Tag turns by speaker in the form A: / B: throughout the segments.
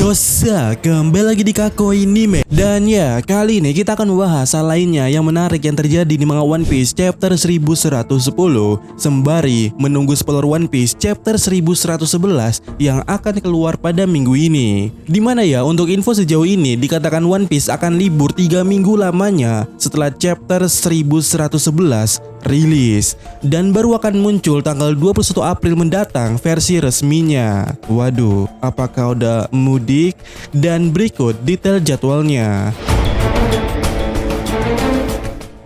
A: Yosa, kembali lagi di Kakoinime. Dan ya, kali ini kita akan membahas hal lainnya yang menarik yang terjadi di manga One Piece chapter 1110, sembari menunggu spoiler One Piece chapter 1111 yang akan keluar pada minggu ini. Dimana ya, untuk info sejauh ini dikatakan One Piece akan libur 3 minggu lamanya setelah chapter 1111 rilis, dan baru akan muncul tanggal 21 April mendatang versi resminya. Waduh, apakah udah mudik? Dan berikut detail jadwalnya.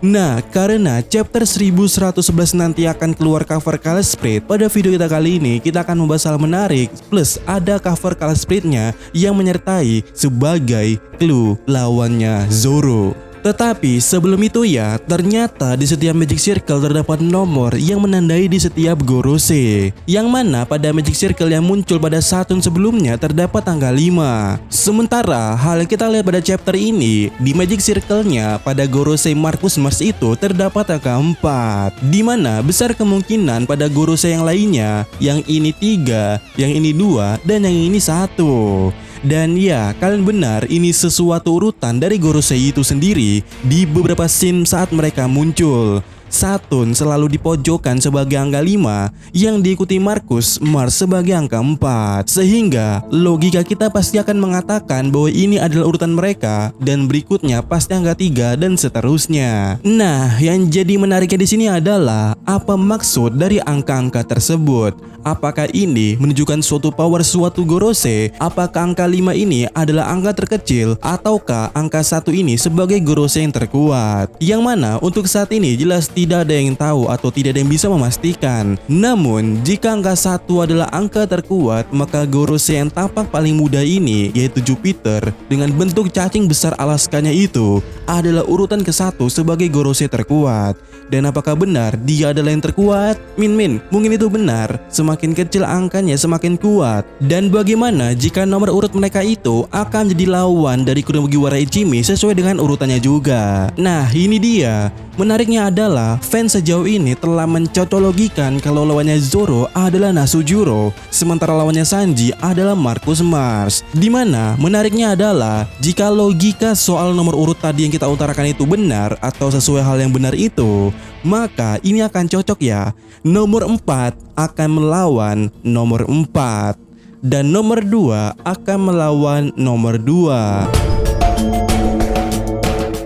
A: Nah, karena chapter 1111 nanti akan keluar cover color spread, pada video kita kali ini kita akan membahas hal menarik, plus ada cover color spreadnya yang menyertai sebagai clue lawannya Zoro. Tetapi sebelum itu ya, ternyata di setiap Magic Circle terdapat nomor yang menandai di setiap Gorosei, yang mana pada Magic Circle yang muncul pada Saturn sebelumnya terdapat angka 5. Sementara hal yang kita lihat pada chapter ini, di Magic Circle-nya pada Gorosei Marcus Mars itu terdapat angka 4, dimana besar kemungkinan pada Gorosei yang lainnya, yang ini 3, yang ini 2, dan yang ini 1. Dan ya, kalian benar, ini sesuatu urutan dari Gorosei itu sendiri di beberapa scene saat mereka muncul. Saturn selalu dipojokkan sebagai angka 5 yang diikuti Marcus Mars sebagai angka 4. Sehingga logika kita pasti akan mengatakan bahwa ini adalah urutan mereka dan berikutnya pasti angka 3 dan seterusnya. Nah, yang jadi menariknya di sini adalah apa maksud dari angka-angka tersebut? Apakah ini menunjukkan suatu power suatu Gorosei? Apakah angka 5 ini adalah angka terkecil ataukah angka 1 ini sebagai Gorosei yang terkuat? Yang mana untuk saat ini jelas tidak ada yang tahu atau tidak ada yang bisa memastikan. Namun, jika angka 1 adalah angka terkuat, maka Gorosei yang tampak paling muda ini, yaitu Jupiter, dengan bentuk cacing besar Alaskanya itu, adalah urutan ke-1 sebagai Gorosei terkuat. Dan apakah benar dia adalah yang terkuat? Mungkin itu benar. Semakin kecil angkanya semakin kuat. Dan bagaimana jika nomor urut mereka itu akan jadi lawan dari Kuno Mugiwara Ichimi sesuai dengan urutannya juga? Nah, ini dia. Menariknya adalah fans sejauh ini telah mencocologikan kalau lawannya Zoro adalah Nasujuro, sementara lawannya Sanji adalah Marcus Mars. Dimana menariknya adalah jika logika soal nomor urut tadi yang kita utarakan itu benar atau sesuai hal yang benar itu, maka ini akan cocok ya. Nomor 4 akan melawan nomor 4 dan nomor 2 akan melawan nomor 2.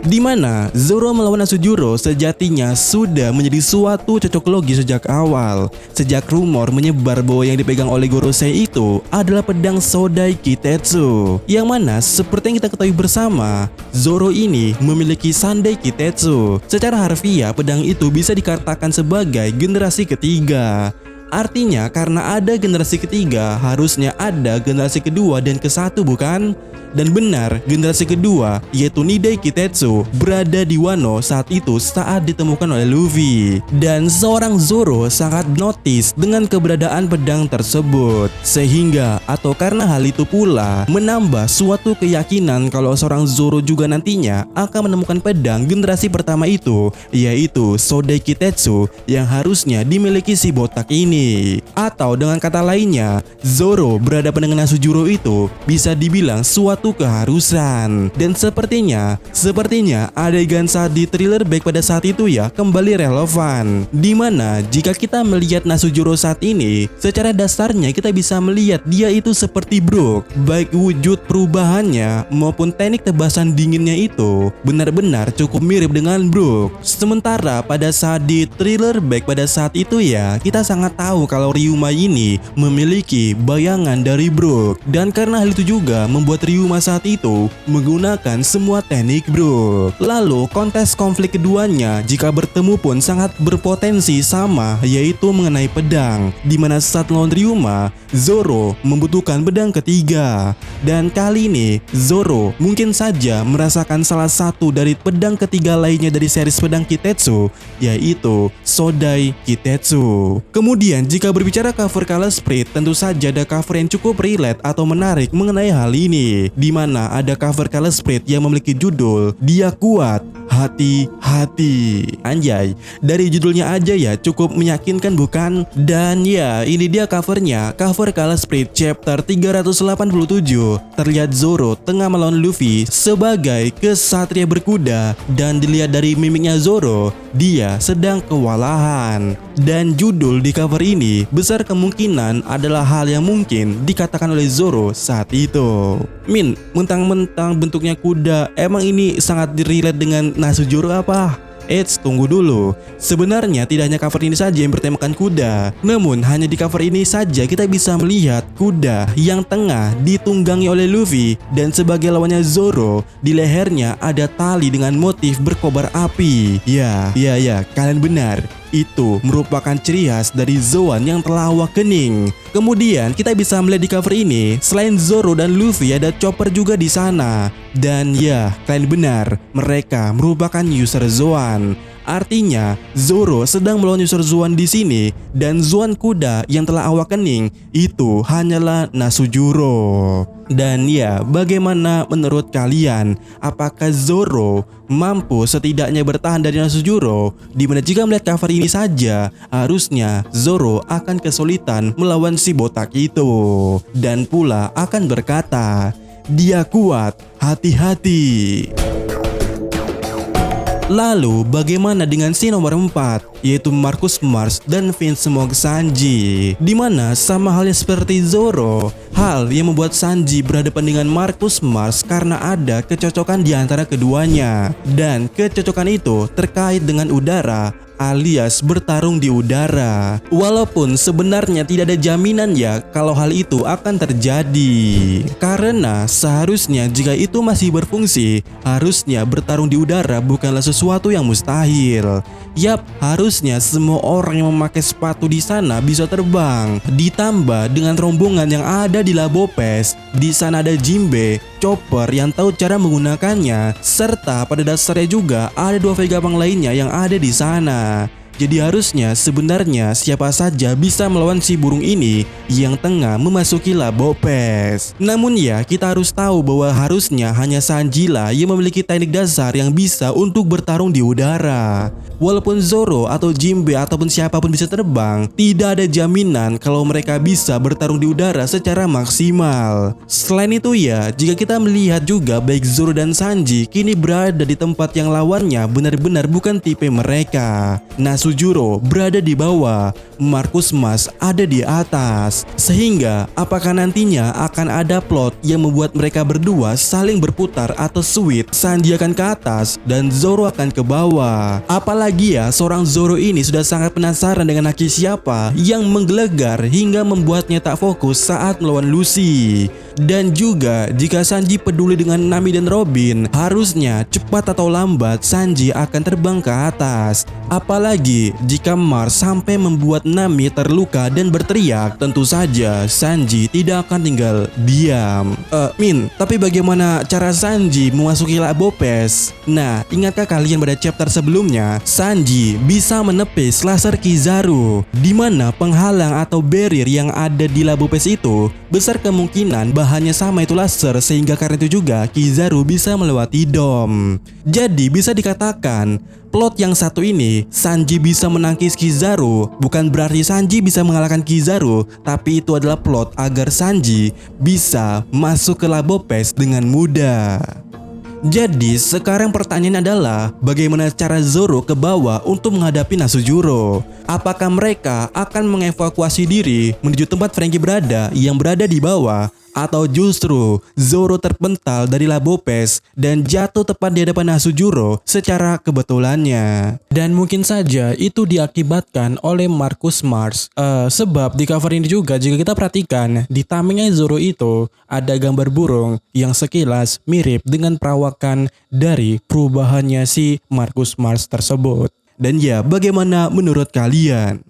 A: Di mana Zoro melawan Nasujuro sejatinya sudah menjadi suatu cocok logi sejak awal. Sejak rumor menyebar bahwa yang dipegang oleh Gorosei itu adalah pedang Sodai Kitetsu, yang mana seperti yang kita ketahui bersama, Zoro ini memiliki Sandai Kitetsu. Secara harfiah pedang itu bisa dikatakan sebagai generasi ketiga. Artinya karena ada generasi ketiga, harusnya ada generasi kedua dan ke-1, bukan? Dan benar, generasi kedua yaitu Nidai Kitetsu berada di Wano saat itu saat ditemukan oleh Luffy. Dan seorang Zoro sangat notice dengan keberadaan pedang tersebut, sehingga atau karena hal itu pula menambah suatu keyakinan kalau seorang Zoro juga nantinya akan menemukan pedang generasi pertama itu, yaitu Sodai Kitetsu yang harusnya dimiliki si botak ini. Atau dengan kata lainnya, Zoro berhadapan dengan Nasujuro itu bisa dibilang suatu keharusan. Dan sepertinya adegan saat di thriller back pada saat itu ya kembali relevan. Dimana jika kita melihat Nasujuro saat ini, secara dasarnya kita bisa melihat dia itu seperti Brook. Baik wujud perubahannya maupun teknik tebasan dinginnya itu benar-benar cukup mirip dengan Brook. Sementara pada saat di thriller back pada saat itu ya, kita sangat tahu kalau Ryuma ini memiliki bayangan dari Brook. Dan karena hal itu juga membuat Ryuma saat itu menggunakan semua teknik Brook. Lalu kontes konflik keduanya jika bertemu pun sangat berpotensi sama, yaitu mengenai pedang. Dimana saat melawan Ryuma, Zoro membutuhkan pedang ketiga. Dan kali ini Zoro mungkin saja merasakan salah satu dari pedang ketiga lainnya dari series pedang Kitetsu, yaitu Sodai Kitetsu. Kemudian jika berbicara cover color spread, tentu saja ada cover yang cukup relate atau menarik mengenai hal ini, di mana ada cover color spread yang memiliki judul Dia Kuat, hati-hati. Anjay, dari judulnya aja ya cukup meyakinkan bukan? Dan ya, ini dia covernya, cover Kala Spirit chapter 387. Terlihat Zoro tengah melawan Luffy sebagai kesatria berkuda, dan dilihat dari mimiknya Zoro, dia sedang kewalahan. Dan judul di cover ini besar kemungkinan adalah hal yang mungkin dikatakan oleh Zoro saat itu. Min, mentang-mentang bentuknya kuda, emang ini sangat relate dengan Nasujuro apa? Eits, tunggu dulu. Sebenarnya tidak hanya cover ini saja yang bertemakan kuda. Namun hanya di cover ini saja kita bisa melihat kuda yang tengah ditunggangi oleh Luffy, dan sebagai lawannya Zoro, di lehernya ada tali dengan motif berkobar api. Ya, kalian benar. Itu merupakan ciri khas dari Zoan yang telah awakening. Kemudian kita bisa melihat di cover ini, selain Zoro dan Luffy ada Chopper juga di sana. Dan ya, kalian benar, mereka merupakan user Zoan. Artinya, Zoro sedang melawan user Zoan di sini, dan Zoan kuda yang telah awakening itu hanyalah Nasujuro. Dan ya, bagaimana menurut kalian? Apakah Zoro mampu setidaknya bertahan dari Nasujuro? Dimana jika melihat cover ini saja, harusnya Zoro akan kesulitan melawan si botak itu. Dan pula akan berkata, dia kuat, hati-hati. Lalu bagaimana dengan si nomor 4, yaitu Marcus Mars dan Vincent Sanji? Dimana sama halnya seperti Zoro, hal yang membuat Sanji berhadapan dengan Marcus Mars karena ada kecocokan di antara keduanya. Dan kecocokan itu terkait dengan udara, alias bertarung di udara. Walaupun sebenarnya tidak ada jaminan ya kalau hal itu akan terjadi. Karena seharusnya jika itu masih berfungsi, harusnya bertarung di udara bukanlah sesuatu yang mustahil. Yap, harusnya semua orang yang memakai sepatu di sana bisa terbang. Ditambah dengan rombongan yang ada di Labopes, di sana ada Jinbe, Chopper yang tahu cara menggunakannya, serta pada dasarnya juga ada 2 Vegapunk lainnya yang ada di sana. Jadi harusnya sebenarnya siapa saja bisa melawan si burung ini yang tengah memasuki Labopes. Namun ya, kita harus tahu bahwa harusnya hanya Sanji lah yang memiliki teknik dasar yang bisa untuk bertarung di udara. Walaupun Zoro atau Jinbe ataupun siapapun bisa terbang, tidak ada jaminan kalau mereka bisa bertarung di udara secara maksimal. Selain itu ya, jika kita melihat juga baik Zoro dan Sanji kini berada di tempat yang lawannya benar-benar bukan tipe mereka. Nasujuro berada di bawah, Marcus Mars ada di atas. Sehingga apakah nantinya akan ada plot yang membuat mereka berdua saling berputar atau sweet, Sanji akan ke atas dan Zoro akan ke bawah. Apalagi ya, seorang Zoro ini sudah sangat penasaran dengan Haki siapa yang menggelegar hingga membuatnya tak fokus saat melawan Lucy. Dan juga jika Sanji peduli dengan Nami dan Robin, harusnya cepat atau lambat Sanji akan terbang ke atas. Apalagi jika Mars sampai membuat Nami terluka dan berteriak, tentu saja Sanji tidak akan tinggal diam. Min, tapi bagaimana cara Sanji memasuki Labopes? Nah, ingatkah kalian pada chapter sebelumnya, Sanji bisa menepis laser Kizaru, di mana penghalang atau barrier yang ada di Labopes itu besar kemungkinan bahannya sama, itu laser, sehingga karena itu juga Kizaru bisa melewati dom. Jadi bisa dikatakan plot yang satu ini, Sanji bisa menangkis Kizaru, bukan berarti Sanji bisa mengalahkan Kizaru, tapi itu adalah plot agar Sanji bisa masuk ke Labopes dengan mudah. Jadi sekarang pertanyaan adalah, bagaimana cara Zoro ke bawah untuk menghadapi Nasujuro? Apakah mereka akan mengevakuasi diri menuju tempat Franky berada yang berada di bawah? Atau justru Zoro terpental dari Labopes dan jatuh tepat di hadapan Nasujuro secara kebetulannya? Dan mungkin saja itu diakibatkan oleh Marcus Mars. Sebab di cover ini juga jika kita perhatikan, di tamengnya Zoro itu ada gambar burung yang sekilas mirip dengan perawakan dari perubahannya si Marcus Mars tersebut. Dan ya, bagaimana menurut kalian?